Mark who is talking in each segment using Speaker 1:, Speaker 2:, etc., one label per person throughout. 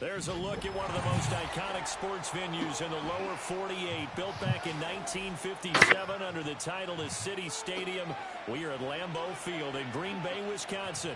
Speaker 1: There's a look at one of the most iconic sports venues in the lower 48, built back in 1957 under the title of City Stadium. We are at Lambeau Field in Green Bay, Wisconsin.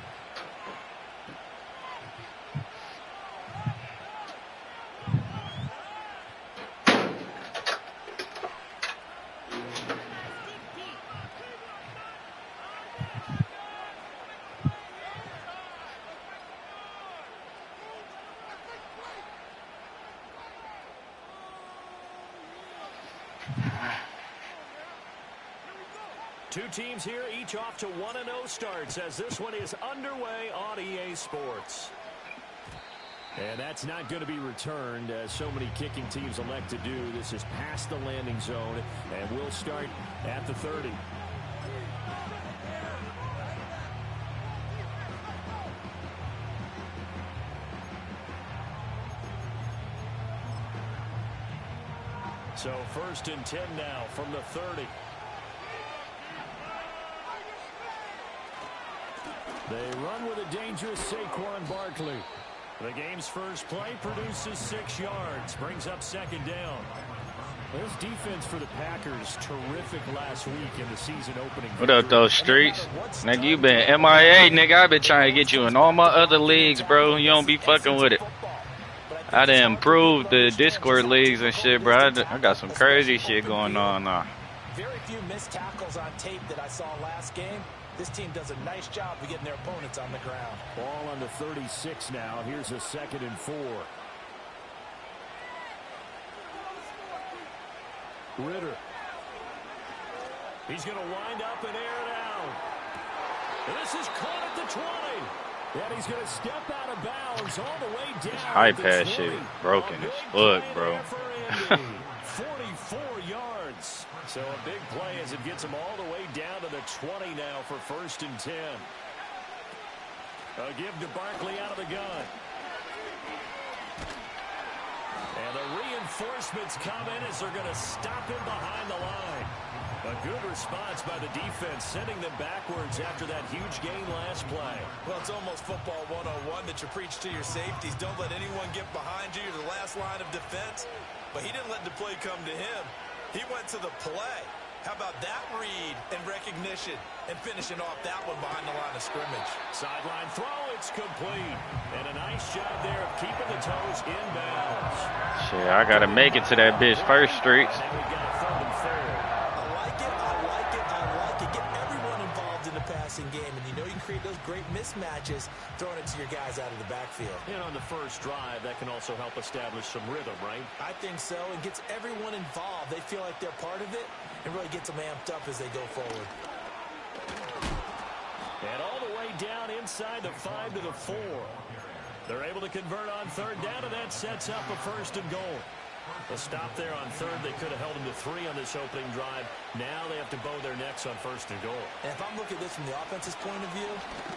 Speaker 1: Two teams here, each off to 1-0 starts as this one is underway on EA Sports. And that's not going to be returned, as so many kicking teams elect to do. This is past the landing zone, and we'll start at the 30. So 1st and 10 now from the 30. They run with a dangerous Saquon Barkley. The game's first play produces 6 yards, brings up 2nd down. This defense for the Packers, terrific last week in the season opening.
Speaker 2: What up, those streets? Nigga, you been MIA, nigga. I've been trying to get you in all my other leagues, bro. You don't be fucking with it. I done improved the Discord leagues and shit, bro. I got some crazy shit going on now.
Speaker 3: Very few missed tackles on tape that I saw last game. This team does a nice job of getting their opponents on the ground.
Speaker 1: Ball on the 36 now. Here's a 2nd and 4. Ritter. He's going to wind up and air it out. And this is caught at the 20. And he's going to step out of bounds all the way down.
Speaker 2: This high pass shit is broken as fuck, bro.
Speaker 1: 44 yards. So a big play as it gets him all the way down to the 20 now for 1st and 10. A give to Barkley out of the gun. And the reinforcements come in as they're going to stop him behind the line. A good response by the defense, sending them backwards after that huge gain last play.
Speaker 3: Well, it's almost football 101 that you preach to your safeties. Don't let anyone get behind you. You're the last line of defense. But he didn't let the play come to him. He went to the play. How about that read and recognition and finishing off that one behind the line of scrimmage?
Speaker 1: Sideline throw, it's complete. And a nice job there of keeping the toes inbounds.
Speaker 2: Shit, I got to make it to that bitch first, streets.
Speaker 1: And we got a 3rd and 4.
Speaker 3: I like it, I like it, I like it. Get everyone involved in the passing game. And you know you can create those great mismatches throwing it to your guys out of the backfield.
Speaker 1: And on the first drive, that can also help establish some rhythm, right?
Speaker 3: I think so. It gets everyone involved. They feel like they're part of it. It really gets them amped up as they go forward.
Speaker 1: And all the way down inside the 5 to the 4. They're able to convert on 3rd down, and that sets up a 1st and goal. A stop there on 3rd. They could have held them to 3 on this opening drive. Now they have to bow their necks on 1st and goal.
Speaker 3: And if I'm looking at this from the offense's point of view,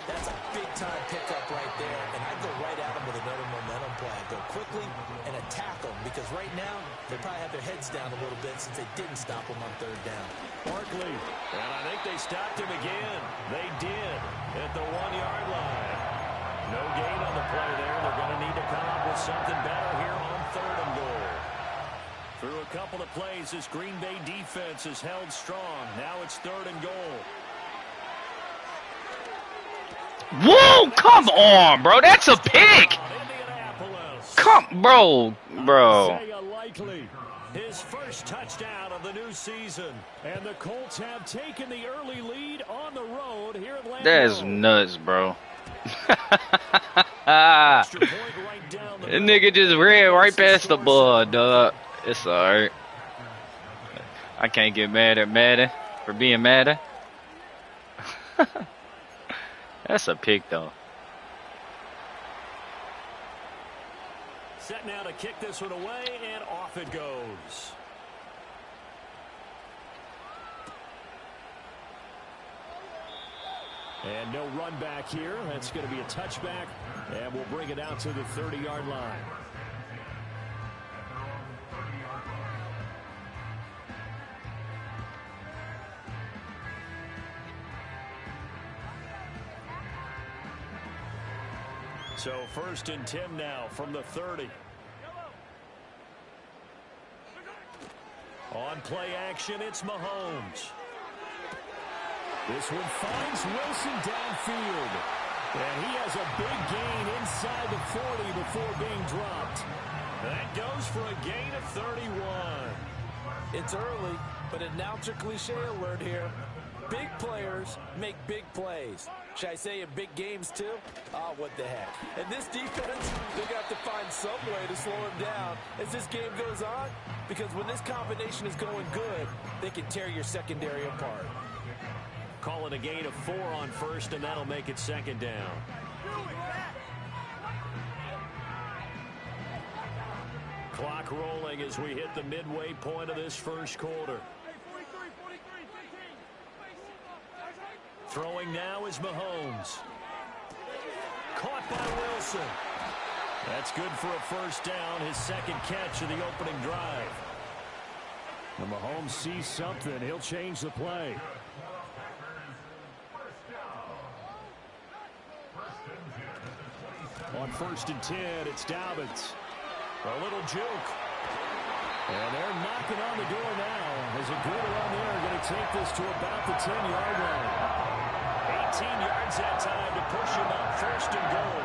Speaker 3: that's a big-time pickup right there. And I'd go right at them with another momentum play. Go quickly and attack them, because right now they probably have their heads down a little bit since they didn't stop them on 3rd down.
Speaker 1: Barkley, and I think they stopped him again. They did at the 1-yard line. No gain on the play there. They're going to need to come up with something better here on 3rd and goal. Through a couple of plays, this Green Bay defense is held strong. Now it's 3rd and goal.
Speaker 2: Whoa, come on, bro. That's a pick. Come, bro.
Speaker 1: His first touchdown of the new season. And the Colts have taken the early lead on the road here at Lambeau.
Speaker 2: That's nuts, bro. That nigga just ran right past the ball, dog. It's alright. I can't get mad at Madden for being Madden. That's a pick, though.
Speaker 1: Set now to kick this one away, and off it goes. And no run back here. That's going to be a touchback, and we'll bring it out to the 30-yard line. So 1st and 10 now from the 30. On play action, it's Mahomes. This one finds Wilson downfield. And he has a big gain inside the 40 before being dropped. That goes for a gain of 31.
Speaker 3: It's early, but announcer cliche alert here. Big players make big plays. Should I say in big games too? Oh, what the heck. And this defense, they're going to have to find some way to slow him down as this game goes on. Because when this combination is going good, they can tear your secondary apart.
Speaker 1: Call it a gain of 4 on 1st, and that'll make it 2nd down. Clock rolling as we hit the midway point of this 1st quarter. Throwing now is Mahomes. Caught by Wilson. That's good for a 1st down, his 2nd catch of the opening drive. And Mahomes sees something. He'll change the play. On 1st and 10, it's Dobbins. A little juke. And they're knocking on the door now. As a good run there, going to take this to about the 10-yard line. 18 yards that time to push him up 1st and goal.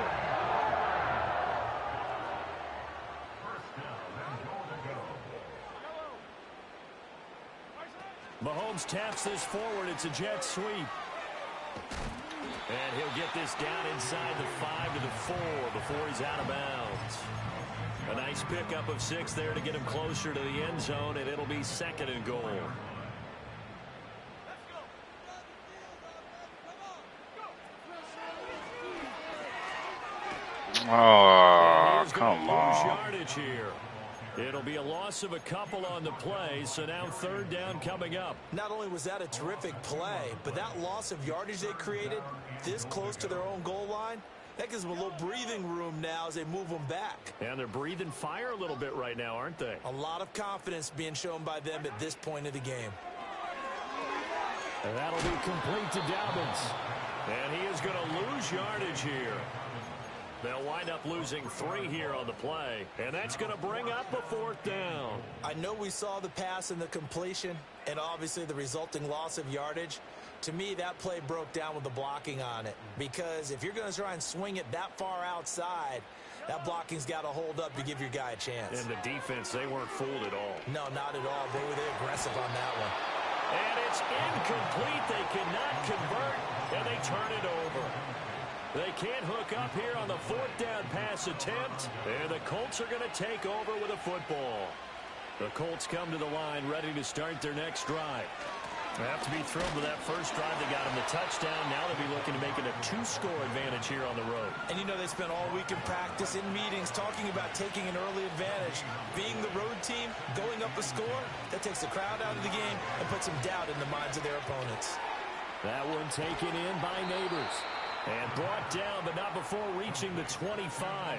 Speaker 1: Mahomes taps this forward. It's a jet sweep. And he'll get this down inside the 5 to the 4 before he's out of bounds. A nice pickup of 6 there to get him closer to the end zone, and it'll be 2nd and goal.
Speaker 2: Oh, come on.
Speaker 1: Yardage here. It'll be a loss of a couple on the play, so now 3rd down coming up.
Speaker 3: Not only was that a terrific play, but that loss of yardage they created this close to their own goal line, that gives them a little breathing room now as they move them back.
Speaker 1: And they're breathing fire a little bit right now, aren't they?
Speaker 3: A lot of confidence being shown by them at this point of the game.
Speaker 1: And that'll be complete to Dobbins. And he is going to lose yardage here. They'll wind up losing 3 here on the play, and that's going to bring up a 4th down.
Speaker 3: I know we saw the pass and the completion and obviously the resulting loss of yardage. To me, that play broke down with the blocking on it, because if you're going to try and swing it that far outside, that blocking's got to hold up to give your guy a chance.
Speaker 1: And the defense, they weren't fooled at all.
Speaker 3: No, not at all. Boy, were they aggressive on that one.
Speaker 1: And it's incomplete. They cannot convert, and they turn it over. They can't hook up here on the 4th down pass attempt, and the Colts are going to take over with a football. The Colts come to the line ready to start their next drive. They have to be thrilled with that first drive. They got them the touchdown. Now they'll be looking to make it a 2-score advantage here on the road.
Speaker 3: And you know they spent all week in practice, in meetings, talking about taking an early advantage. Being the road team, going up a score, that takes the crowd out of the game and puts some doubt in the minds of their opponents.
Speaker 1: That one taken in by Neighbors. And brought down, but not before reaching the 25.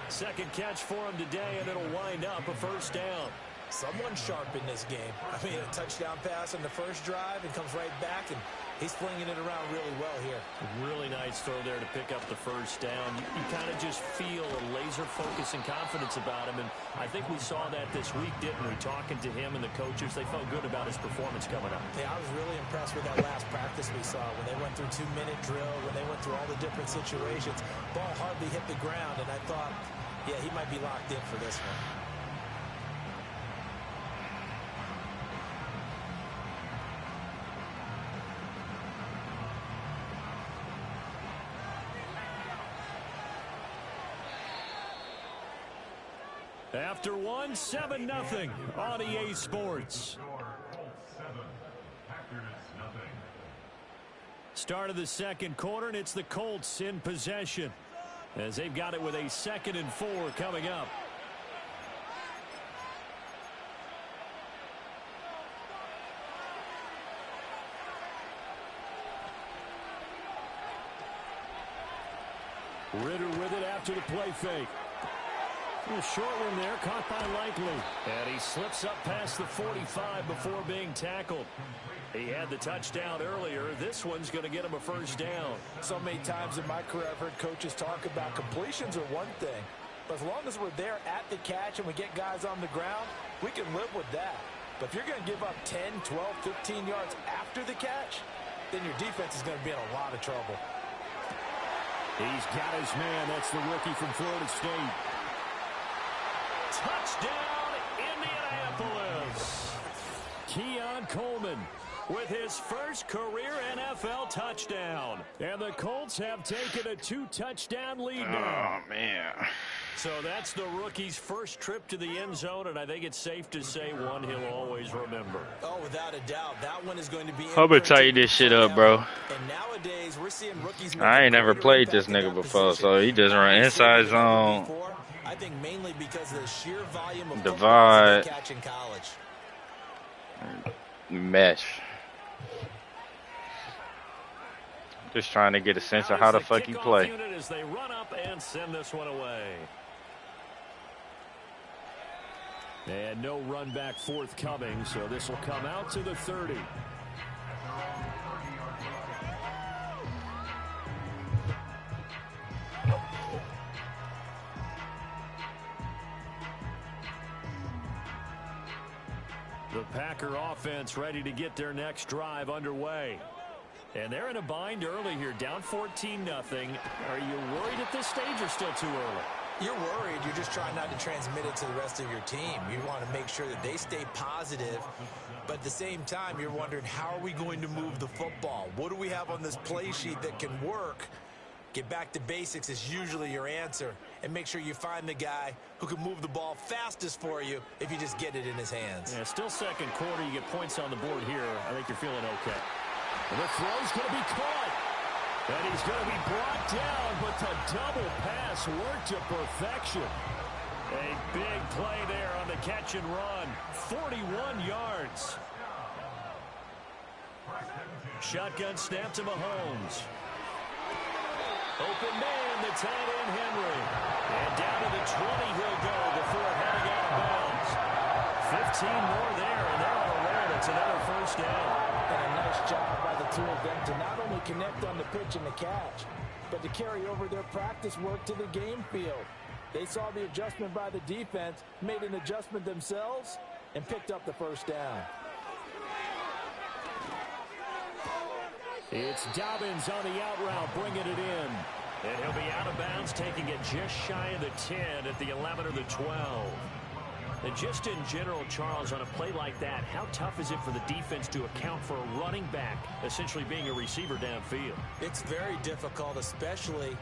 Speaker 1: 2nd catch for him today, and it'll wind up a 1st down.
Speaker 3: Someone sharp in this game. I mean, a touchdown pass on the first drive and comes right back, and he's flinging it around really well here.
Speaker 1: Really nice throw there to pick up the 1st down. You kind of just feel a laser focus and confidence about him, and I think we saw that this week, didn't we? Talking to him and the coaches, they felt good about his performance coming up.
Speaker 3: Yeah, I was really impressed with that last practice we saw when they went through 2-minute drill, when they went through all the different situations. Ball hardly hit the ground, and I thought, yeah, he might be locked in for this one.
Speaker 1: After one, 7-0 on EA Sports. Start of the 2nd quarter, and it's the Colts in possession, as they've got it with a 2nd and 4 coming up. Ritter with it after the play fake. A short one there, caught by Likely. And he slips up past the 45 before being tackled. He had the touchdown earlier. This one's going to get him a first down.
Speaker 3: So many times in my career I've heard coaches talk about completions are one thing. But as long as we're there at the catch and we get guys on the ground, we can live with that. But if you're going to give up 10, 12, 15 yards after the catch, then your defense is going to be in a lot of trouble.
Speaker 1: He's got his man. That's the rookie from Florida State. Touchdown, Indianapolis. Keon Coleman with his first career NFL touchdown. And the Colts have taken a 2-touchdown lead now.
Speaker 2: Oh, man.
Speaker 1: So that's the rookie's first trip to the end zone, and I think it's safe to say one he'll always remember.
Speaker 3: Oh, without a doubt, that one is going to be.
Speaker 2: I'm gonna tighten this shit up, bro.
Speaker 3: And nowadays, we're seeing rookies.
Speaker 2: I ain't never played this nigga before, so he just run inside zone.
Speaker 3: I think mainly because of the sheer volume of
Speaker 2: divide,
Speaker 3: catch in college.
Speaker 2: Mesh. Just trying to get a sense of how the fuck you play.
Speaker 1: As they run up and send this one away. And no run back forthcoming, so this will come out to the 30. The Packer offense ready to get their next drive underway. And they're in a bind early here, down 14-0. Are you worried at this stage or still too early?
Speaker 3: You're worried. You're just trying not to transmit it to the rest of your team. You want to make sure that they stay positive. But at the same time, you're wondering, how are we going to move the football? What do we have on this play sheet that can work? Get back to basics is usually your answer. And make sure you find the guy who can move the ball fastest for you if you just get it in his hands.
Speaker 1: Yeah, still second quarter. You get points on the board here. I think you're feeling okay. And the throw's going to be caught. And he's going to be brought down, but the double pass worked to perfection. A big play there on the catch and run. 41 yards. Shotgun snap to Mahomes. Open man, the tight end Henry. And down to the 20 he'll go before heading out of bounds. 15 more there, and they're on a roll. It's another first down.
Speaker 3: And a nice job by the two of them to not only connect on the pitch and the catch, but to carry over their practice work to the game field. They saw the adjustment by the defense, made an adjustment themselves, and picked up the first down.
Speaker 1: It's Dobbins on the out route, bringing it in. And he'll be out of bounds, taking it just shy of the 10 at the 11 or the 12. And just in general, Charles, on a play like that, how tough is it for the defense to account for a running back essentially being a receiver downfield?
Speaker 3: It's very difficult, especially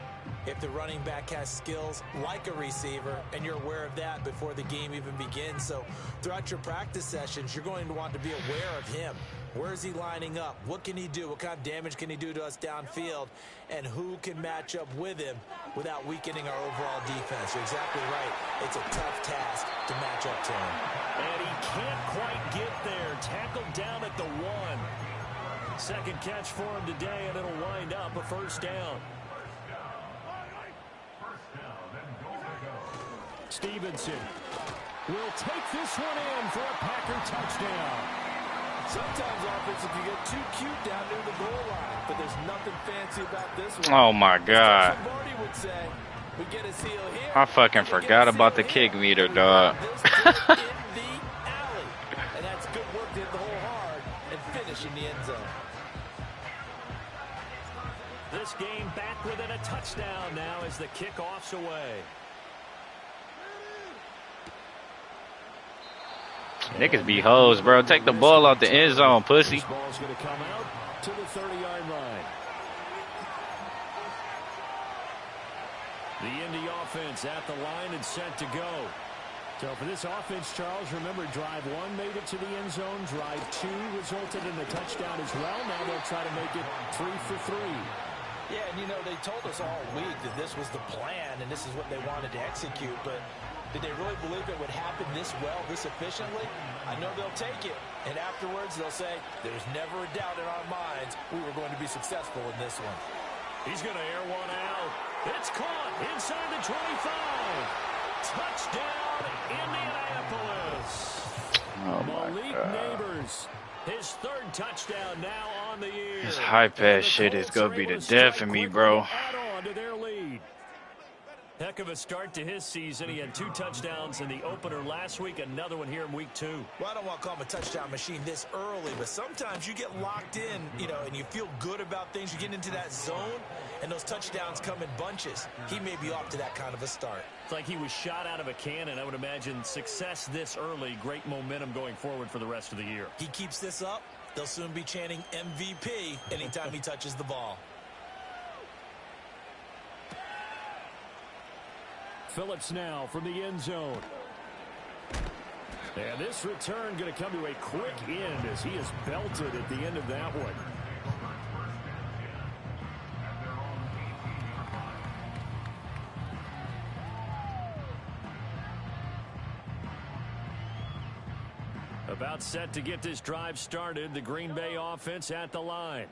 Speaker 3: if the running back has skills like a receiver, and you're aware of that before the game even begins. So throughout your practice sessions, you're going to want to be aware of him. Where is he lining up? What can he do? What kind of damage can he do to us downfield? And who can match up with him without weakening our overall defense? You're exactly right. It's a tough task to match up to him.
Speaker 1: And he can't quite get there. Tackled down at the 1. Second catch for him today, and it'll wind up a first down. Stevenson will take this one in for a Packer touchdown.
Speaker 3: Sometimes offensive, you get too cute down near the goal line, but there's nothing fancy about this one.
Speaker 2: Oh my God.
Speaker 3: Would say, we get a seal here,
Speaker 2: I fucking forgot about the kick meter, dog.
Speaker 3: in the alley. And that's good work to hit the hole hard and finish in the end zone.
Speaker 1: This game back within a touchdown now as the kickoff's away.
Speaker 2: Niggas be hoes, bro. Take the ball out the end zone, pussy.
Speaker 1: This ball's going to come out to the 30-yard line. The Indy offense at the line and set to go. So for this offense, Charles, remember drive 1 made it to the end zone. Drive 2 resulted in a touchdown as well. Now they'll try to make it 3 for 3.
Speaker 3: Yeah, and you know, they told us all week that this was the plan and this is what they wanted to execute, but did they really believe it would happen this well, this efficiently? I know they'll take it, and afterwards they'll say, there's never a doubt in our minds we were going to be successful in this one.
Speaker 1: He's going to air one out. It's caught inside the 25. Touchdown, Indianapolis.
Speaker 2: Oh, my
Speaker 1: Malik
Speaker 2: God.
Speaker 1: Neighbors, his third touchdown now on the year.
Speaker 2: This high pass shit is going to be the death of me, bro.
Speaker 1: Add on to their lead. Heck of a start to his season. He had 2 touchdowns in the opener last week, another one here in week 2.
Speaker 3: Well, I don't want to call him a touchdown machine this early, but sometimes you get locked in, and you feel good about things. You get into that zone, and those touchdowns come in bunches. He may be off to that kind of a start.
Speaker 1: It's like he was shot out of a cannon. I would imagine success this early, great momentum going forward for the rest of the year.
Speaker 3: He keeps this up, they'll soon be chanting MVP anytime he touches the ball.
Speaker 1: Phillips now from the end zone. And this return going to come to a quick end as he is belted at the end of that one. About set to get this drive started. The Green Bay offense at the line.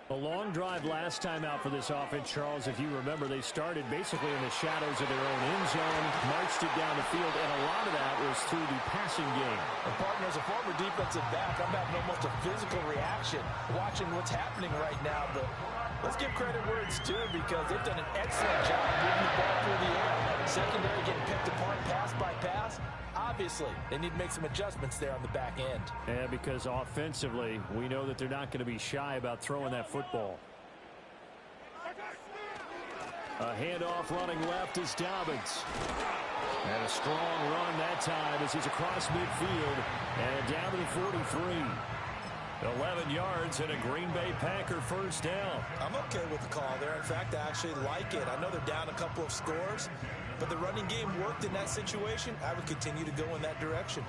Speaker 1: A long drive last time out for this offense, Charles. If you remember, they started basically in the shadows of their own end zone, marched it down the field, and a lot of that was through the passing game.
Speaker 3: And partner, as a former defensive back, I'm having almost a physical reaction watching what's happening right now. But let's give credit where it's due because they've done an excellent job moving the ball through the air. Secondary getting picked apart pass by pass. Obviously, they need to make some adjustments there on the back end.
Speaker 1: And because offensively, we know that they're not going to be shy about throwing that football. A handoff running left is Dobbins. And a strong run that time as he's across midfield and down to the 43. 11 yards and a Green Bay Packer first down.
Speaker 3: I'm okay with the call there. In fact, I actually like it. I know they're down a couple of scores, but the running game worked in that situation. I would continue to go in that direction.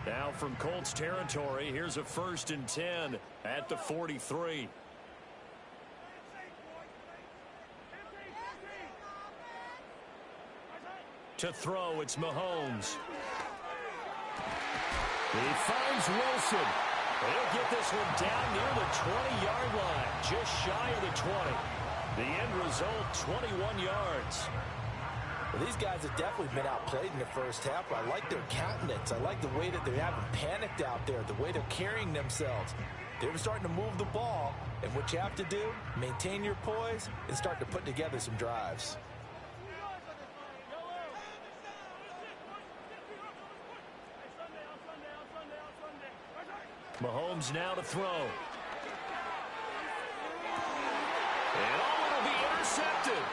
Speaker 1: Now from Colts territory, here's a 1st and 10 at the 43. To throw, it's Mahomes. He finds Wilson. He'll get this one down near the 20-yard line, just shy of the 20. The end result, 21 yards.
Speaker 3: Well, these guys have definitely been outplayed in the first half. I like their countenance. I like the way that they haven't panicked out there, the way they're carrying themselves. They're starting to move the ball, and what you have to do, maintain your poise and start to put together some drives.
Speaker 1: Mahomes now to throw. And it'll be intercepted.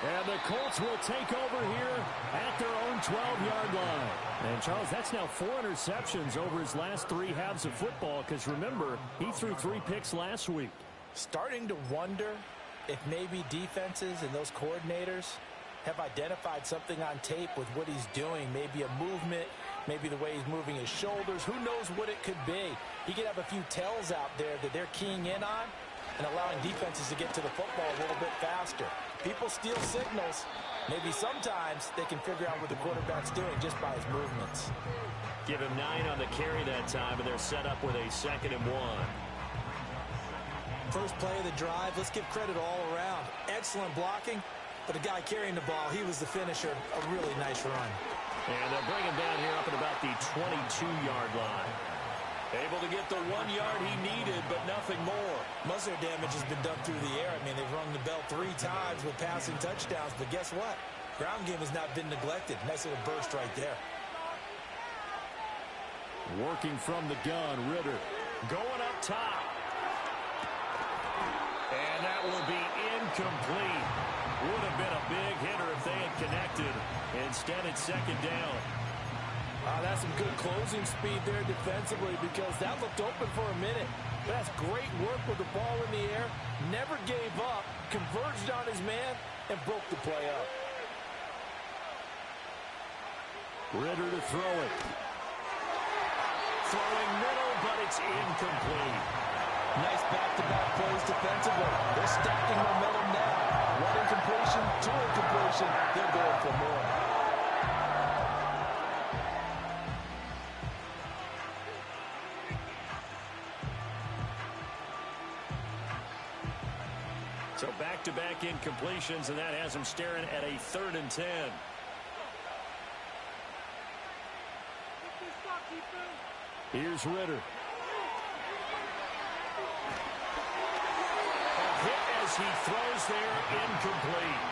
Speaker 1: And the Colts will take over here at their own 12-yard line. And, Charles, that's now 4 interceptions over his last 3 halves of football because, remember, he threw 3 picks last week.
Speaker 3: Starting to wonder if maybe defenses and those coordinators have identified something on tape with what he's doing, maybe a movement, maybe the way he's moving his shoulders. Who knows what it could be? He could have a few tells out there that they're keying in on and allowing defenses to get to the football a little bit faster. People steal signals. Maybe sometimes they can figure out what the quarterback's doing just by his movements.
Speaker 1: Give him 9 on the carry that time, and they're set up with a 2nd and 1.
Speaker 3: First play of the drive, let's give credit all around. Excellent blocking, but the guy carrying the ball, he was the finisher. A really nice run.
Speaker 1: And they'll bring him down here up at about the 22-yard line. Able to get the 1 yard he needed, but nothing more.
Speaker 3: Most of their damage has been done through the air. I mean, they've rung the bell 3 times with passing touchdowns, but guess what? Ground game has not been neglected. Nice little burst right there.
Speaker 1: Working from the gun, Ritter. Going up top. And that will be incomplete. Would have been a big hitter if they had connected. Instead, it's 2nd down.
Speaker 3: That's some good closing speed there defensively because that looked open for a minute. But that's great work with the ball in the air. Never gave up, converged on his man, and broke the play up.
Speaker 1: Ritter to throw it. Throwing middle, but it's incomplete.
Speaker 3: Nice back-to-back plays defensively. They're stacking momentum now. 1 incompletion, 2 incompletion. They're going for more.
Speaker 1: So back-to-back incompletions, and that has him staring at a 3rd and 10. Here's Ritter. A hit as he throws there, incomplete.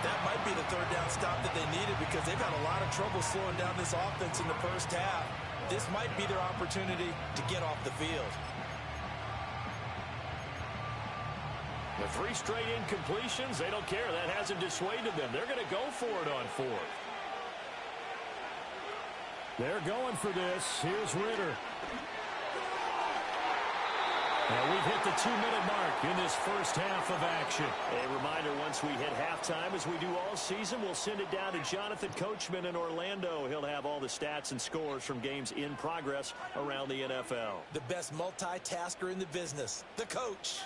Speaker 3: That might be the 3rd down stop that they needed because they've had a lot of trouble slowing down this offense in the first half. This might be their opportunity to get off the field.
Speaker 1: The 3 straight incompletions, they don't care. That hasn't dissuaded them. They're going to go for it on 4th. They're going for this. Here's Ritter. And we've hit the 2-minute mark in this first half of action. A reminder, once we hit halftime, as we do all season, we'll send it down to Jonathan Coachman in Orlando. He'll have all the stats and scores from games in progress around the NFL.
Speaker 3: The best multitasker in the business, the coach.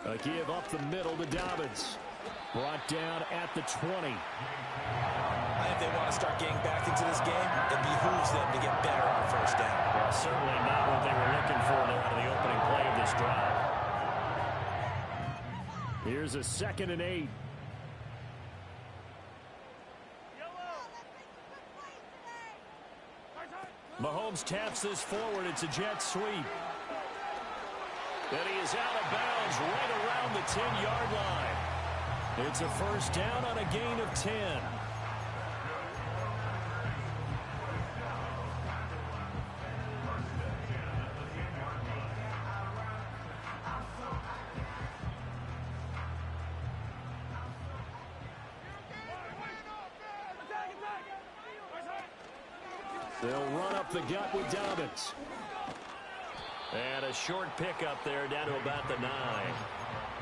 Speaker 1: A give up the middle to Dobbins. Brought down at the 20.
Speaker 3: I think they want to start getting back into this game. It behooves them to get better on first down.
Speaker 1: Well, certainly not what they were looking for there out of the opening play of this drive. Here's a 2nd and 8. Mahomes taps this forward. It's a jet sweep. And he is out of bounds right around the 10-yard line. It's a first down on a gain of 10. They'll run up the gut with Dobbins. And a short pickup there down to about the 9.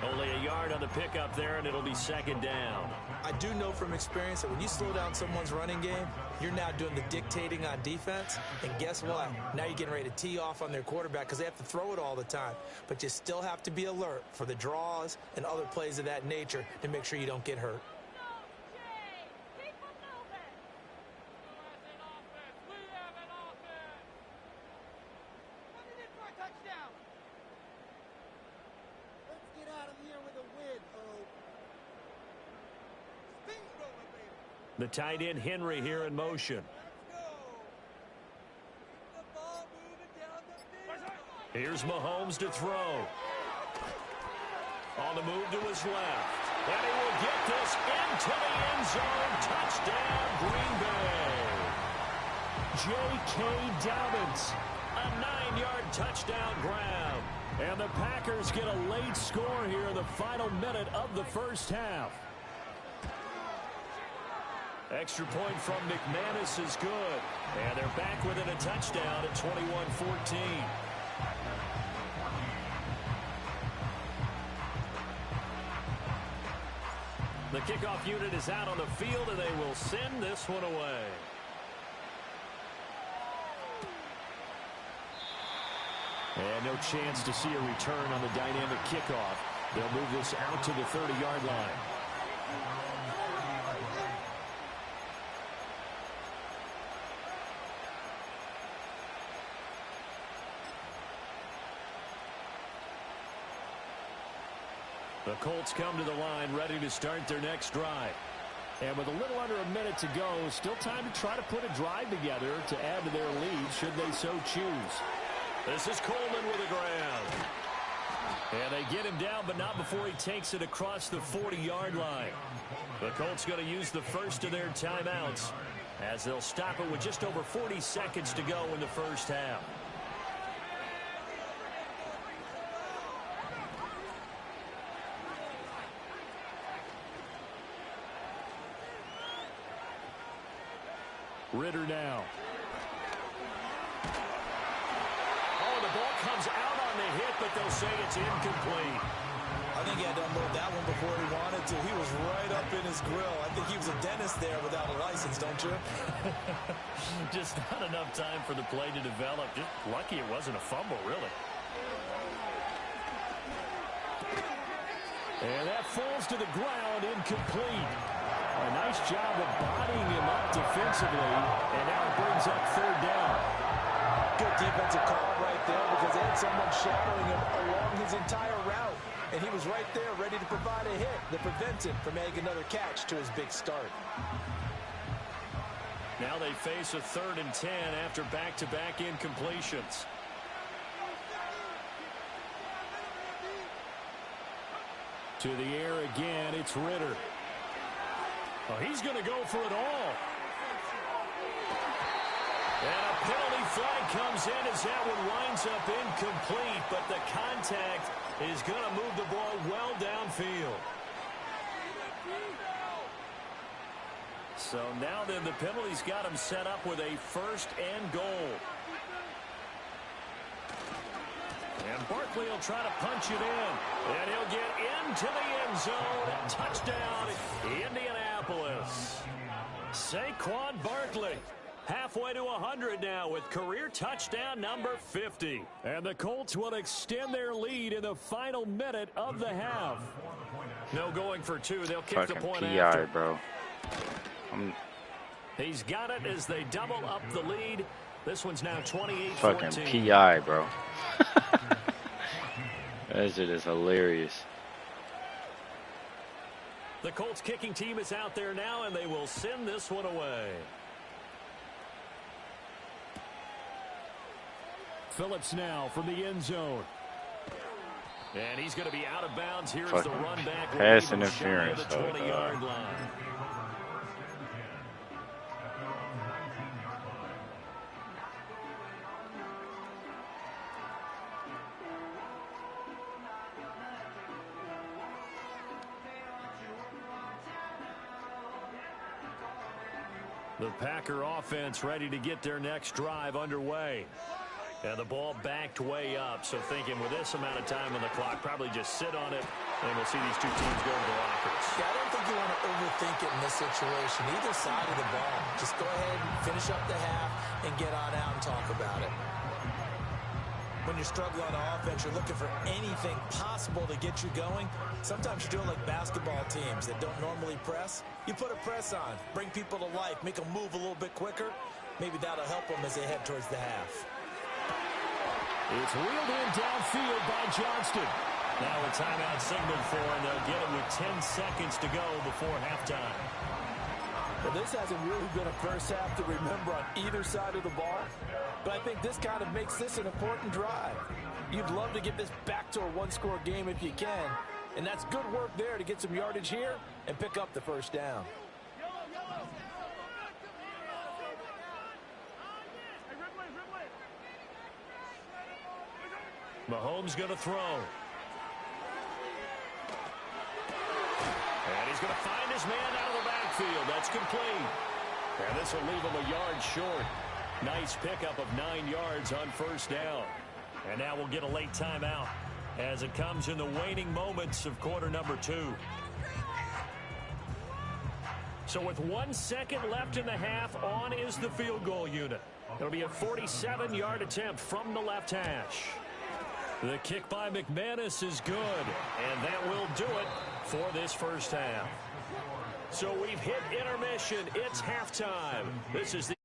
Speaker 1: Only a yard on the pickup there, and it'll be 2nd down.
Speaker 3: I do know from experience that when you slow down someone's running game, you're now doing the dictating on defense. And guess what? Now you're getting ready to tee off on their quarterback because they have to throw it all the time. But you still have to be alert for the draws and other plays of that nature to make sure you don't get hurt.
Speaker 1: The tight end Henry here in motion. Here's Mahomes to throw. On the move to his left. And he will get this into the end zone. Touchdown, Green Bay. J.K. Dobbins. A 9-yard touchdown grab. And the Packers get a late score here in the final minute of the first half. Extra point from McManus is good. And they're back within a touchdown at 21-14. The kickoff unit is out on the field, and they will send this one away. And no chance to see a return on the dynamic kickoff. They'll move this out to the 30-yard line. The Colts come to the line ready to start their next drive. And with a little under a minute to go, still time to try to put a drive together to add to their lead should they so choose. This is Coleman with a grab. And they get him down, but not before he takes it across the 40-yard line. The Colts going to use the first of their timeouts as they'll stop it with just over 40 seconds to go in the first half. Ritter now. Oh, the ball comes out on the hit, but they'll say it's incomplete.
Speaker 3: I think he had to unload that one before he wanted to. He was right up in his grill. I think he was a dentist there without a license, don't you?
Speaker 1: Just not enough time for the play to develop. Just lucky it wasn't a fumble, really. And that falls to the ground, incomplete. A nice job of bodying him up defensively, and now it brings up 3rd down.
Speaker 3: good defensive call right there because they had someone shadowing him along his entire route. And he was right there ready to provide a hit that prevents him from making another catch to his big start.
Speaker 1: Now they face a 3rd and 10 after back-to-back incompletions. To the air again, it's Ritter. Oh, he's going to go for it all. And a penalty flag comes in as that one winds up incomplete, but the contact is going to move the ball well downfield. So now then the penalty's got him set up with a 1st and goal. And Barkley will try to punch it in. And he'll get into the end zone. Touchdown, Indianapolis. Saquon Barkley. Halfway to 100 now with career touchdown number 50. And the Colts will extend their lead in the final minute of the half. No going for 2. They'll kick the point after.
Speaker 2: Bro.
Speaker 1: He's got it as they double up the lead. This one's now 28-14.
Speaker 2: Fucking PI, bro. That shit is hilarious.
Speaker 1: The Colts kicking team is out there now, and they will send this one away. Phillips now from the end zone. And he's going to be out of bounds. Here's the run back.
Speaker 2: Pass interference.
Speaker 1: The 20-yard line. The Packer offense ready to get their next drive underway. And the ball backed way up. So thinking with this amount of time on the clock, probably just sit on it, and we'll see these two teams go to the lockers.
Speaker 3: Yeah, I don't think you want to overthink it in this situation. Either side of the ball. Just go ahead and finish up the half and get on out and talk about it. When you're struggling on offense, you're looking for anything possible to get you going. Sometimes you're doing like basketball teams that don't normally press. You put a press on, bring people to life, make them move a little bit quicker. Maybe that'll help them as they head towards the half.
Speaker 1: It's wheeled in downfield by Johnston. Now a timeout signaled for, and they'll get him with 10 seconds to go before halftime.
Speaker 3: Well, this hasn't really been a first half to remember on either side of the ball. But I think this kind of makes this an important drive. You'd love to get this back to a one-score game if you can. And that's good work there to get some yardage here and pick up the first down.
Speaker 1: Mahomes going to throw. And he's going to find his man out of the backfield. That's complete. And this will leave him a yard short. Nice pickup of 9 yards on first down. And now we'll get a late timeout as it comes in the waning moments of quarter number 2. So with 1 second left in the half, on is the field goal unit. It'll be a 47-yard attempt from the left hash. The kick by McManus is good, and that will do it for this first half. So we've hit intermission. It's halftime. This is the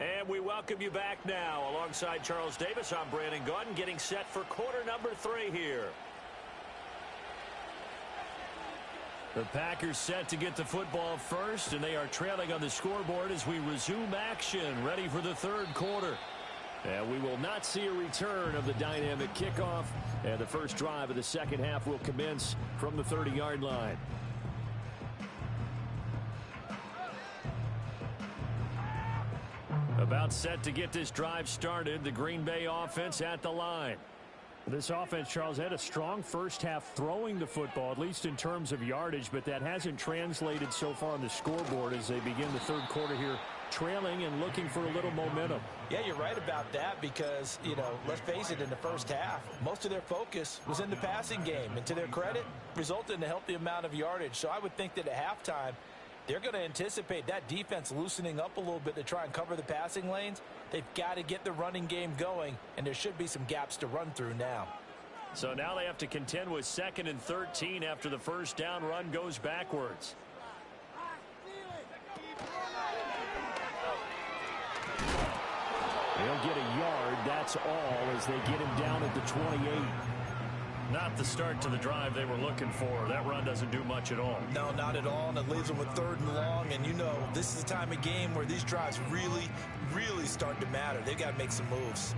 Speaker 1: And we welcome you back now. Alongside Charles Davis, I'm Brandon Gaudin, getting set for quarter number 3 here. The Packers set to get the football first, and they are trailing on the scoreboard as we resume action, ready for the third quarter. And we will not see a return of the dynamic kickoff, and the first drive of the second half will commence from the 30-yard line. About set to get this drive started. The Green Bay offense at the line. This offense, Charles, had a strong first half throwing the football, at least in terms of yardage, but that hasn't translated so far on the scoreboard as they begin the third quarter here, trailing and looking for a little momentum.
Speaker 3: Yeah, you're right about that because, you know, let's face it, in the first half, most of their focus was in the passing game. And to their credit, resulted in a healthy amount of yardage. So I would think that at halftime, they're going to anticipate that defense loosening up a little bit to try and cover the passing lanes. They've got to get the running game going, and there should be some gaps to run through now.
Speaker 1: So now they have to contend with 2nd and 13 after the first down run goes backwards. They'll get a yard, that's all, as they get him down at the 28. Not the start to the drive they were looking for. That run doesn't do much at all.
Speaker 3: No, not at all, and it leaves them with 3rd and long. And you know, this is the time of game where these drives really, really start to matter. They've got to make some moves.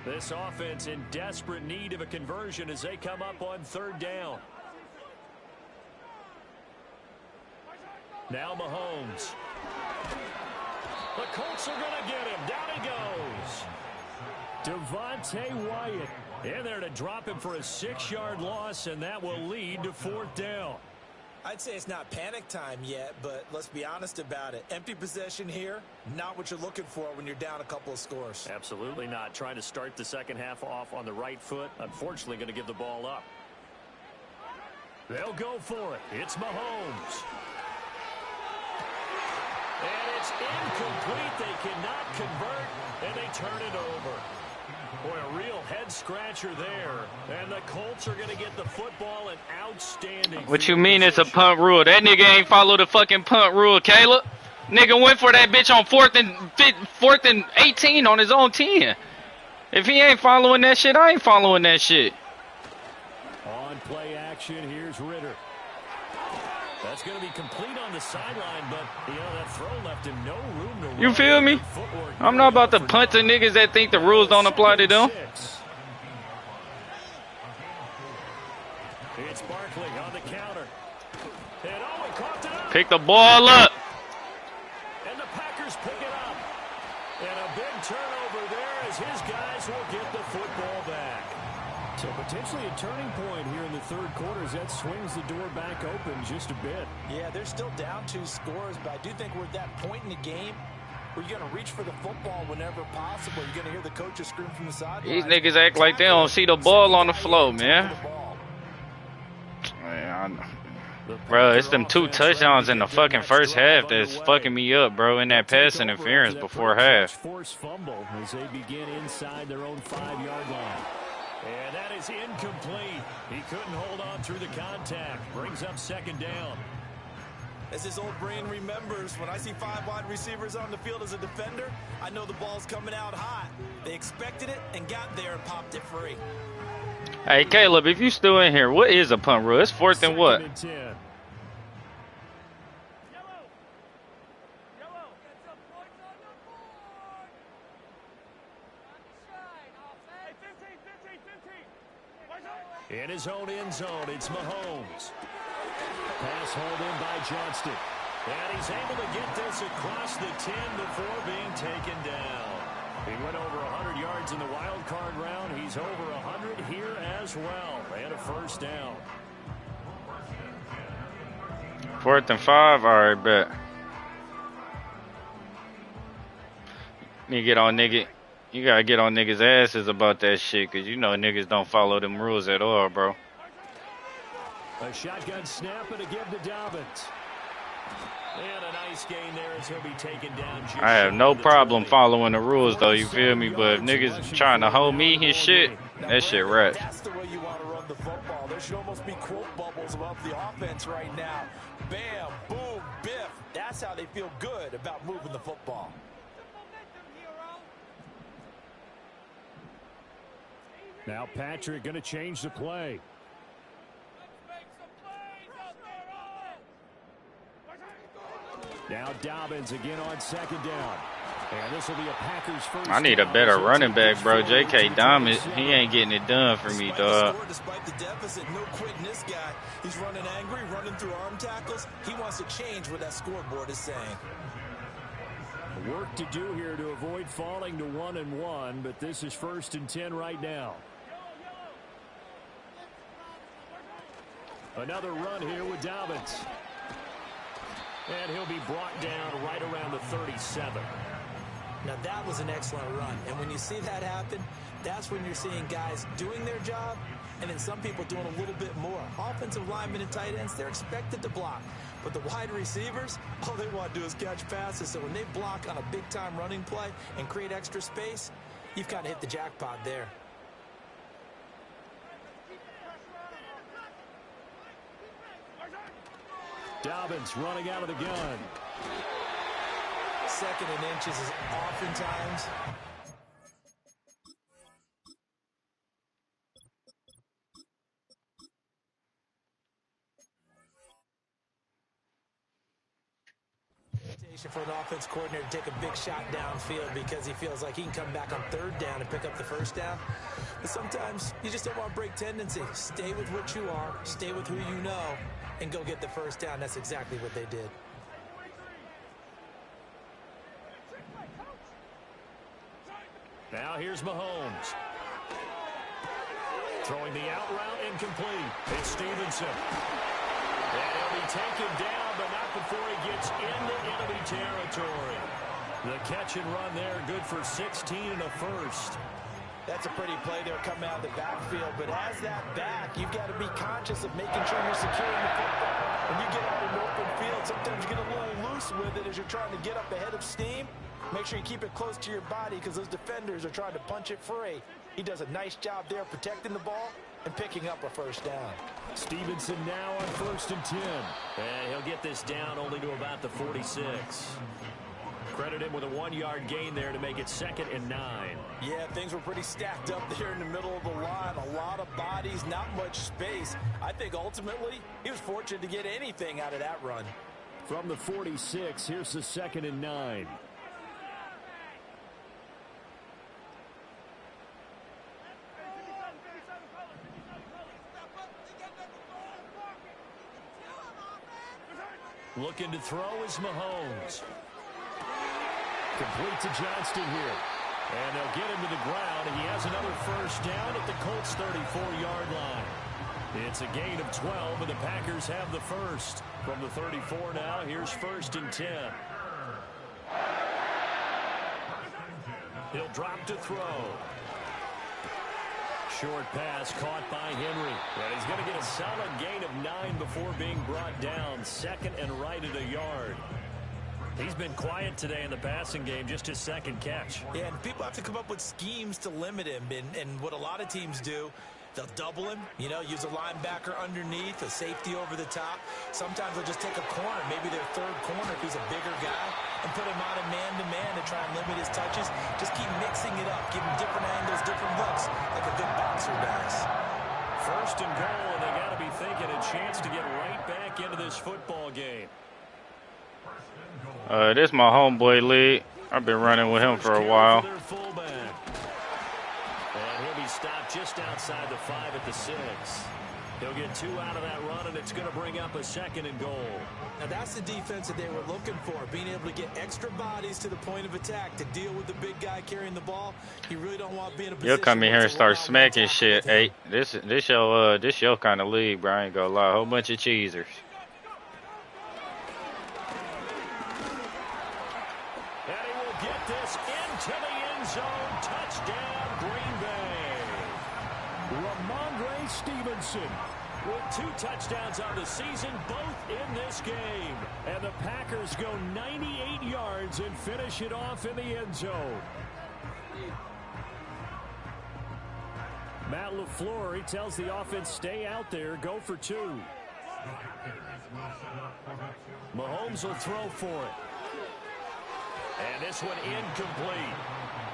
Speaker 1: This offense in desperate need of a conversion as they come up on 3rd down. Now Mahomes. The Colts are going to get him. Down he goes. Devontae Wyatt in there to drop him for a 6-yard loss, and that will lead to 4th down.
Speaker 3: I'd say it's not panic time yet, but let's be honest about it. Empty possession here, not what you're looking for when you're down a couple of scores.
Speaker 1: Absolutely not. Trying to start the second half off on the right foot. Unfortunately, going to give the ball up. They'll go for it. It's Mahomes. And it's incomplete. They cannot convert, and they turn it over. Boy, a real head-scratcher there. And the Colts are going to get the football, an outstanding...
Speaker 2: What you mean it's a punt rule? That nigga ain't follow the fucking punt rule, Caleb. Nigga went for that bitch on 4th and 18 on his own 10. If he ain't following that shit, I ain't following that shit.
Speaker 1: On play action, here's Ritter. That's going to be complete on the sideline, but, you know, that throw left him no room to run.
Speaker 2: You feel me? I'm not about to punt to niggas that think the rules don't apply to them.
Speaker 1: It's Barkley on the counter. And Owen caught it up.
Speaker 2: Pick the ball up.
Speaker 1: And the Packers pick it up. And a big turnover there as his guys will get the football back. So potentially a turning point here in the third quarter as that swings the door back open just a bit.
Speaker 3: Yeah, they're still down 2 scores, but I do think we're at that point in the game where you're going to reach for the football whenever possible. You're going to hear the coaches scream from the sideline.
Speaker 2: These niggas act like they don't see the ball on the floor, man. Bro, it's them 2 touchdowns in the fucking first half that's fucking me up, bro, in that pass interference before half.
Speaker 1: Forced fumble as they begin inside their own 5-yard line. And that is incomplete. He couldn't hold on through the contact. Brings up 2nd down.
Speaker 3: As his old brain remembers, when I see 5 wide receivers on the field as a defender, I know the ball's coming out hot. They expected it and got there and popped it free.
Speaker 2: Hey, Caleb, if you still in here, what is a punt rule? It's 4th and what?
Speaker 1: 2nd and 10. In his own end zone, it's Mahomes. Pass hauled in by Johnston. And he's able to get this across the 10 before being taken down. He went over 100 yards in the wild card round. He's over 100 here as well. And a first down.
Speaker 2: 4th and 5? All right, bet. You get on nigga. You gotta get on niggas' asses about that shit, cause you know niggas don't follow them rules at all, bro.
Speaker 1: A shotgun snap and a give to Dobbins. And a nice gain there as he'll be taken down.
Speaker 2: I have no problem following the rules, though, you feel me? But if niggas trying to hold me his shit, that shit right.
Speaker 3: That's the way you want to run the football. There should almost be quote bubbles about the offense right now. Bam, boom, biff. That's how they feel good about moving the football.
Speaker 1: Now Patrick going to change the play. Now Dobbins again on 2nd down. And this will be a Packers first.
Speaker 2: I need a better running back, bro. J.K. Dobbins, he ain't getting it done for me, dog.
Speaker 3: Despite the deficit, no quitting this guy. He's running angry, running through arm tackles. He wants to change what that scoreboard is saying.
Speaker 1: Work to do here to avoid falling to 1-1, but this is 1st and 10 right now. Another run here with Dobbins. And he'll be brought down right around the 37.
Speaker 3: Now that was an excellent run. And when you see that happen, that's when you're seeing guys doing their job and then some people doing a little bit more. Offensive linemen and tight ends, they're expected to block. But the wide receivers, all they want to do is catch passes. So when they block on a big-time running play and create extra space, you've kind of hit the jackpot there.
Speaker 1: Dobbins running out of the gun.
Speaker 3: 2nd and inches is oftentimes for an offense coordinator to take a big shot downfield because he feels like he can come back on 3rd down and pick up the 1st down. But sometimes you just don't want to break tendency. Stay with what you are, stay with who you know, and go get the 1st down. That's exactly what they did.
Speaker 1: Now here's Mahomes. Throwing the out route incomplete. It's Stevenson. And he'll be taken down, but not before he gets into enemy territory. The catch and run there, good for 16 and a 1st.
Speaker 3: That's a pretty play there coming out of the backfield. But as that back, you've got to be conscious of making sure you're securing the football. When you get out in open field, sometimes you get a little loose with it as you're trying to get up ahead of steam. Make sure you keep it close to your body because those defenders are trying to punch it free. He does a nice job there protecting the ball and picking up a 1st down.
Speaker 1: Stevenson now on 1st and 10. And he'll get this down only to about the 46. Credit him with a 1-yard gain there to make it 2nd and 9.
Speaker 3: Yeah, things were pretty stacked up there in the middle of the line. A lot of bodies, not much space. I think ultimately he was fortunate to get anything out of that run.
Speaker 1: From the 46, here's the 2nd and 9. Looking to throw is Mahomes. Complete to Johnston here. And they'll get him to the ground. He has another 1st down at the Colts 34-yard line. It's a gain of 12, and the Packers have the 1st. From the 34 now, here's 1st and 10. He'll drop to throw. Short pass caught by Henry. And he's going to get a solid gain of 9 before being brought down. 2nd and right at a yard. He's been quiet today in the passing game, just his 2nd catch.
Speaker 3: Yeah, and people have to come up with schemes to limit him. And what a lot of teams do, they'll double him, use a linebacker underneath, a safety over the top. Sometimes they'll just take a corner, maybe their 3rd corner if he's a bigger guy, and put him out of man-to-man to try and limit his touches. Just keep mixing it up, give him different angles, different looks, like a good boxer does.
Speaker 1: 1st and goal, and they got to be thinking a chance to get right back into this football game.
Speaker 2: This is my homeboy Lee. I've been running with him for a while.
Speaker 1: And he'll be stopped just outside the 5 at the 6. He'll get 2 out of that run, and it's going to bring up a 2nd and goal.
Speaker 3: Now that's the defense that they were looking for, being able to get extra bodies to the point of attack to deal with the big guy carrying the ball. You really don't want to be in a position.
Speaker 2: You'll come in here and start smacking shit. Hey, this your kind of league, bro. I ain't gonna lie. A whole bunch of cheesers.
Speaker 1: And he will get this into the end zone. Touchdown, Green Bay. Ramondre Stevenson with 2 touchdowns on the season, both in this game. And the Packers go 98 yards and finish it off in the end zone. Matt LaFleur, he tells the offense, stay out there, go for 2. Mahomes will throw for it. And this one incomplete.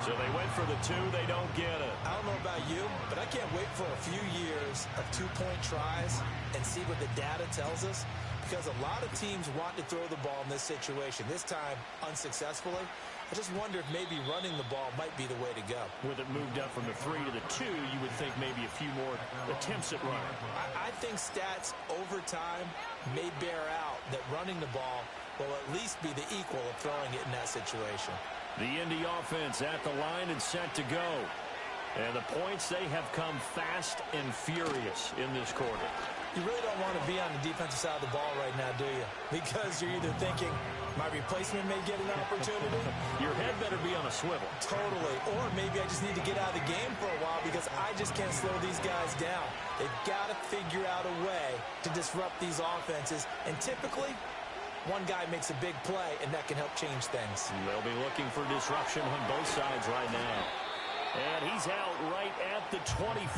Speaker 1: So they went for the 2. They don't get it.
Speaker 3: I don't know about you, but I can't wait for a few years of 2-point tries and see what the data tells us. Because a lot of teams want to throw the ball in this situation. This time, unsuccessfully. I just wonder if maybe running the ball might be the way to go.
Speaker 1: With it moved up from the 3 to the 2, you would think maybe a few more attempts at running.
Speaker 3: I think stats over time may bear out that running the ball will at least be the equal of throwing it in that situation.
Speaker 1: The Indy offense at the line and set to go. And the points, they have come fast and furious in this quarter.
Speaker 3: You really don't want to be on the defensive side of the ball right now, do you? Because you're either thinking, my replacement may get an opportunity.
Speaker 1: Your head better be on a swivel.
Speaker 3: Totally. Or maybe I just need to get out of the game for a while because I just can't slow these guys down. They've got to figure out a way to disrupt these offenses. And typically, one guy makes a big play, and that can help change things.
Speaker 1: They'll be looking for disruption on both sides right now. And he's out right at the 25.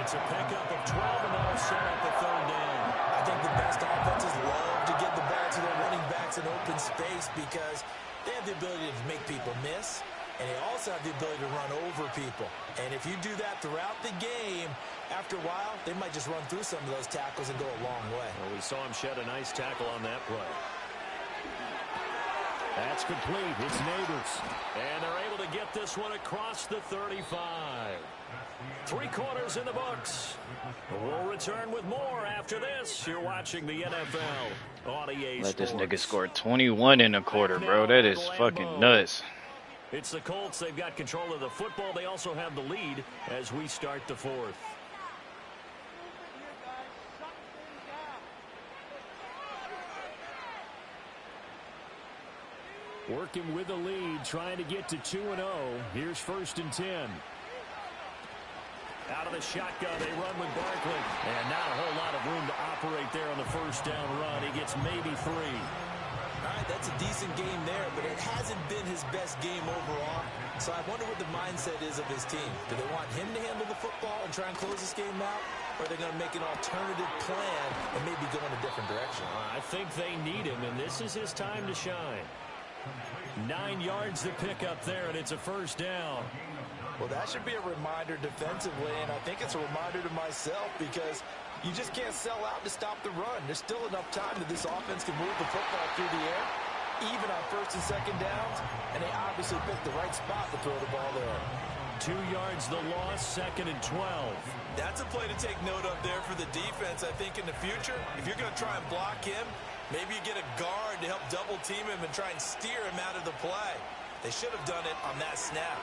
Speaker 1: It's a pickup of 12, and that'll set up the third down.
Speaker 3: I think the best offenses love to get the ball to their running backs in open space because they have the ability to make people miss, and they also have the ability to run over people. And if you do that throughout the game, after a while, they might just run through some of those tackles and go a long way.
Speaker 1: Well, we saw him shed a nice tackle on that play. That's complete. It's Neighbors. And they're able to get this one across the 35. 3 quarters in the books. We'll return with more after this. You're watching the NFL on EA Sports.
Speaker 2: Let this nigga score 21 in a quarter, bro. That is fucking nuts.
Speaker 1: It's the Colts. They've got control of the football. They also have the lead as we start the fourth. Working with the lead, trying to get to 2-0. Here's 1st and 10. Out of the shotgun, they run with Barkley. And not a whole lot of room to operate there on the first down run. He gets maybe 3.
Speaker 3: All right, that's a decent game there, but it hasn't been his best game overall. So I wonder what the mindset is of his team. Do they want him to handle the football and try and close this game out? Or are they going to make an alternative plan and maybe go in a different direction?
Speaker 1: I think they need him, and this is his time to shine. 9 yards to pick up there, and it's a first down.
Speaker 3: Well, that should be a reminder defensively, and I think it's a reminder to myself because you just can't sell out to stop the run. There's still enough time that this offense can move the football through the air, even on 1st and 2nd downs, and they obviously picked the right spot to throw the ball there.
Speaker 1: 2 yards the loss, 2nd and 12.
Speaker 3: That's a play to take note of there for the defense. I think in the future, if you're going to try and block him, maybe you get a guard to help double team him and try and steer him out of the play. They should have done it on that snap.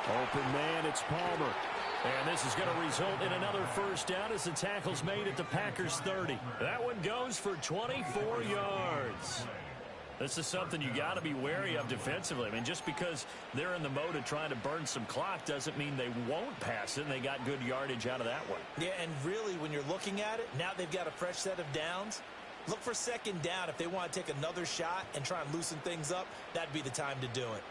Speaker 1: Open man, it's Palmer. And this is going to result in another first down as the tackle's made at the Packers 30. That one goes for 24 yards. This is something you got to be wary of defensively. I mean, just because they're in the mode of trying to burn some clock doesn't mean they won't pass it, and they got good yardage out of that one.
Speaker 3: Yeah, and really, when you're looking at it, now they've got a fresh set of downs. Look for 2nd down. If they want to take another shot and try and loosen things up, that'd be the time to do it.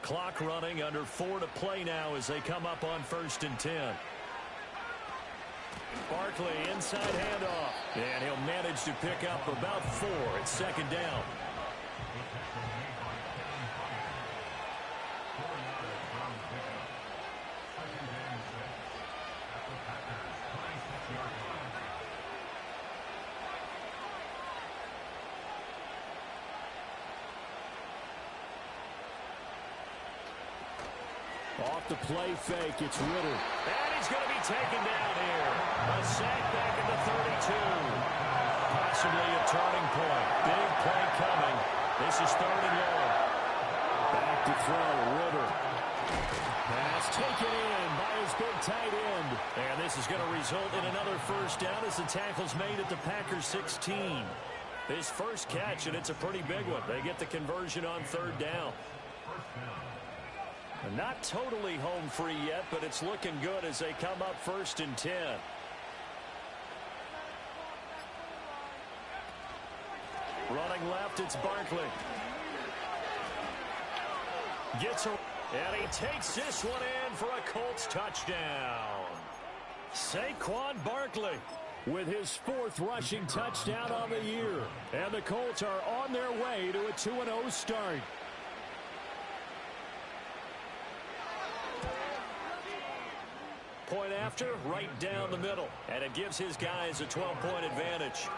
Speaker 1: Clock running, under 4 to play now as they come up on 1st and 10. Barkley, inside handoff. And he'll manage to pick up about 4. It's 2nd down. Off the play fake, it's Ritter. And he's going to be taken down here. A sack back at the 32. Possibly a turning point. Big play coming. This is 3rd and long. Back to throw, Ritter. Pass taken in by his big tight end. And this is going to result in another first down as the tackle's made at the Packers 16. His first catch, and it's a pretty big one. They get the conversion on 3rd down. Not totally home free yet, but it's looking good as they come up 1st and 10. Running left, it's Barkley. Gets a, and he takes this one in for a Colts touchdown. Saquon Barkley with his 4th rushing touchdown on the year. And the Colts are on their way to a 2-0 start. Point after, right down the middle. And it gives his guys a 12-point advantage.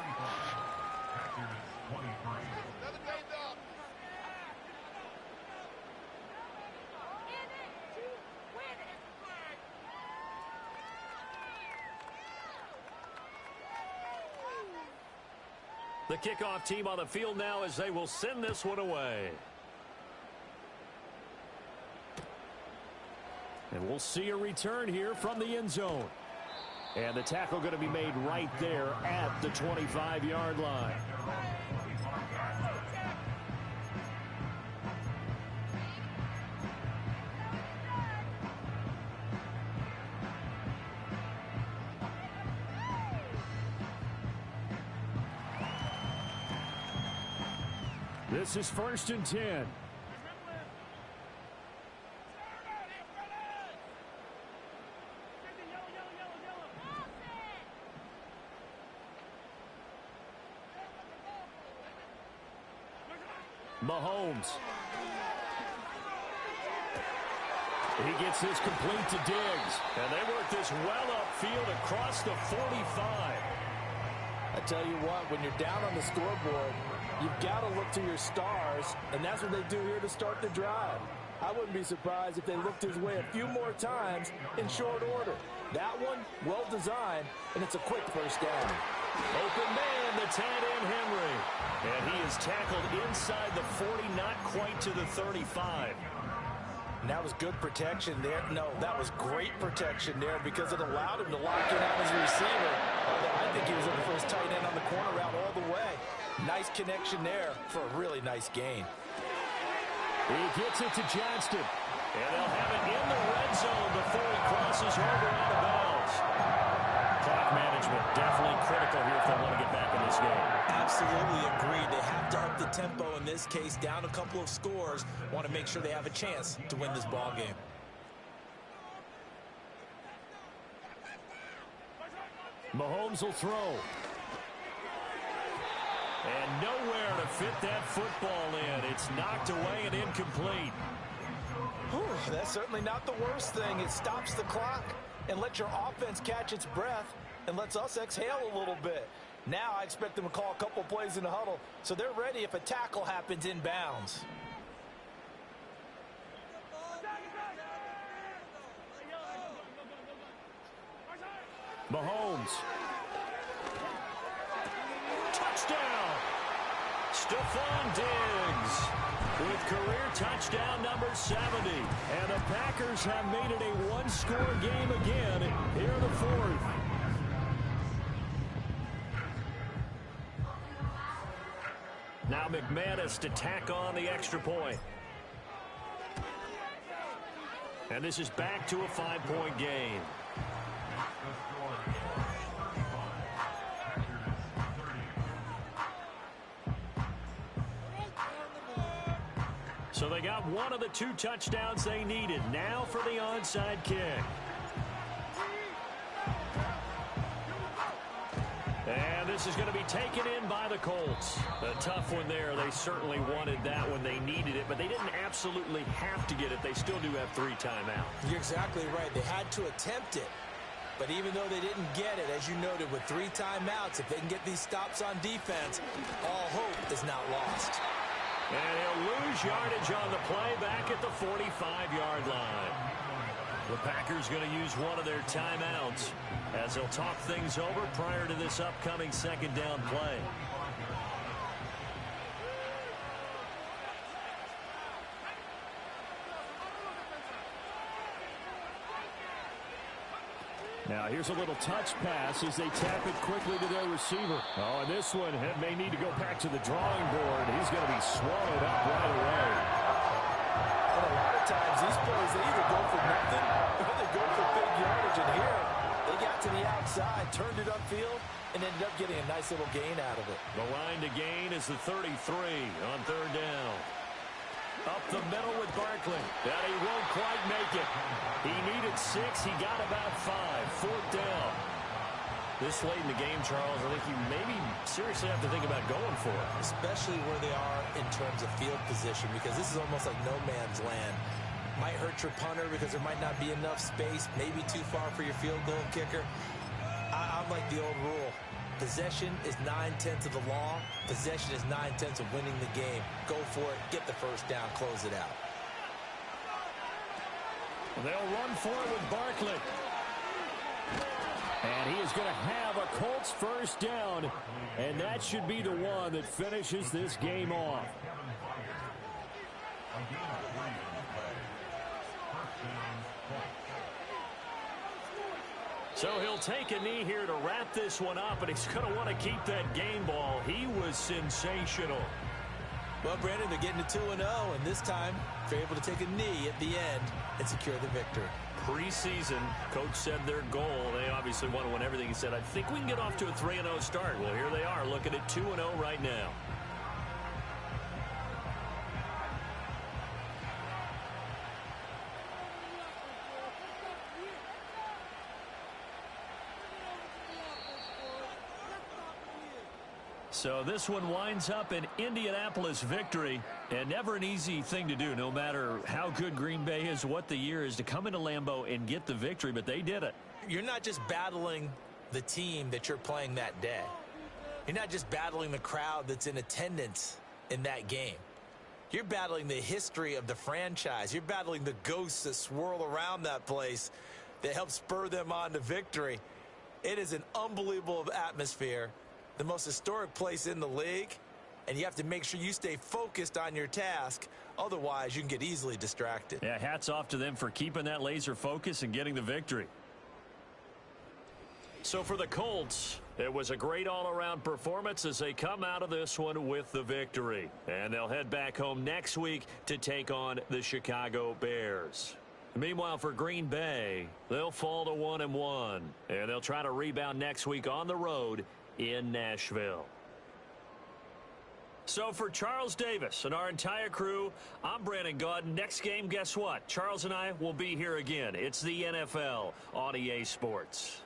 Speaker 1: The kickoff team on the field now as they will send this one away. And we'll see a return here from the end zone. And the tackle going to be made right there at the 25-yard line. This is 1st and 10. Mahomes. He gets this complete to Diggs. And they work this well upfield across the 45.
Speaker 3: I tell you what, when you're down on the scoreboard, you've got to look to your stars, and that's what they do here to start the drive. I wouldn't be surprised if they looked his way a few more times in short order. That one, well designed, and it's a quick first down.
Speaker 1: Open man, the tight end Henry. And he is tackled inside the 40, not quite to the 35.
Speaker 3: And that was good protection there. No, that was great protection there because it allowed him to lock in on his receiver. Although I think he was looking for his tight end on the corner route all the way. Nice connection there for a really nice gain.
Speaker 1: He gets it to Johnston. And they'll have it in the red zone before he crosses over out of bounds. Clock management definitely critical here if they want to get back in this game.
Speaker 3: Absolutely agreed. They have to up the tempo in this case, down a couple of scores. Want to make sure they have a chance to win this ball game.
Speaker 1: Mahomes will throw. And nowhere to fit that football in. It's knocked away and incomplete.
Speaker 3: Whew, that's certainly not the worst thing. It stops the clock and lets your offense catch its breath and lets us exhale a little bit. Now I expect them to call a couple plays in the huddle so they're ready if a tackle happens in bounds.
Speaker 1: Mahomes. Touchdown! Stephon Diggs with career touchdown number 70. And the Packers have made it a one-score game again here in the fourth. Now McManus to tack on the extra point. And this is back to a 5-point game. So they got one of the 2 touchdowns they needed. Now for the onside kick. And this is going to be taken in by the Colts. A tough one there. They certainly wanted that when they needed it, but they didn't absolutely have to get it. They still do have 3 timeouts.
Speaker 3: You're exactly right. They had to attempt it. But even though they didn't get it, as you noted, with 3 timeouts, if they can get these stops on defense, all hope is not lost.
Speaker 1: And he'll lose yardage on the play back at the 45-yard line. The Packers going to use one of their timeouts as they'll talk things over prior to this upcoming second down play. Now here's a little touch pass as they tap it quickly to their receiver. Oh, and this one may need to go back to the drawing board. He's going to be swallowed up right away.
Speaker 3: And a lot of times these plays, they either go for nothing or they go for big yardage. And here, they got to the outside, turned it upfield, and ended up getting a nice little gain out of it.
Speaker 1: The line to gain is the 33 on 3rd down. Up the middle with Barkley. And he won't quite make it. He needed 6. He got about 5. 4th down. This late in the game, Charles, I think you maybe seriously have to think about going for it.
Speaker 3: Especially where they are in terms of field position, because this is almost like no man's land. Might hurt your punter because there might not be enough space, maybe too far for your field goal kicker. I'm like the old rule. Possession is 9/10 of the law. Possession is 9/10 of winning the game. Go for it. Get the first down. Close it out.
Speaker 1: They'll run for it with Barkley. And he is going to have a Colts first down, and that should be the one that finishes this game off. So he'll take a knee here to wrap this one up, and he's going to want to keep that game ball. He was sensational.
Speaker 3: Well, Brandon, they're getting to 2-0, and this time they're able to take a knee at the end and secure the victory.
Speaker 1: Preseason, coach said their goal, they obviously want to win everything. He said, I think we can get off to a 3-0 start. Well, here they are looking at 2-0 right now. So this one winds up an Indianapolis victory, and never an easy thing to do, no matter how good Green Bay is, what the year is, to come into Lambeau and get the victory, but they did it.
Speaker 3: You're not just battling the team that you're playing that day. You're not just battling the crowd that's in attendance in that game. You're battling the history of the franchise. You're battling the ghosts that swirl around that place that help spur them on to victory. It is an unbelievable atmosphere. The most historic place in the league, and you have to make sure you stay focused on your task. Otherwise, you can get easily distracted.
Speaker 1: Yeah, hats off to them for keeping that laser focus and getting the victory. So for the Colts, it was a great all-around performance as they come out of this one with the victory. And they'll head back home next week to take on the Chicago Bears. Meanwhile, for Green Bay, they'll fall to 1-1, and they'll try to rebound next week on the road in Nashville. So for Charles Davis and our entire crew, I'm Brandon Gaudin. Next game, guess what? Charles and I will be here again. It's the NFL on EA Sports.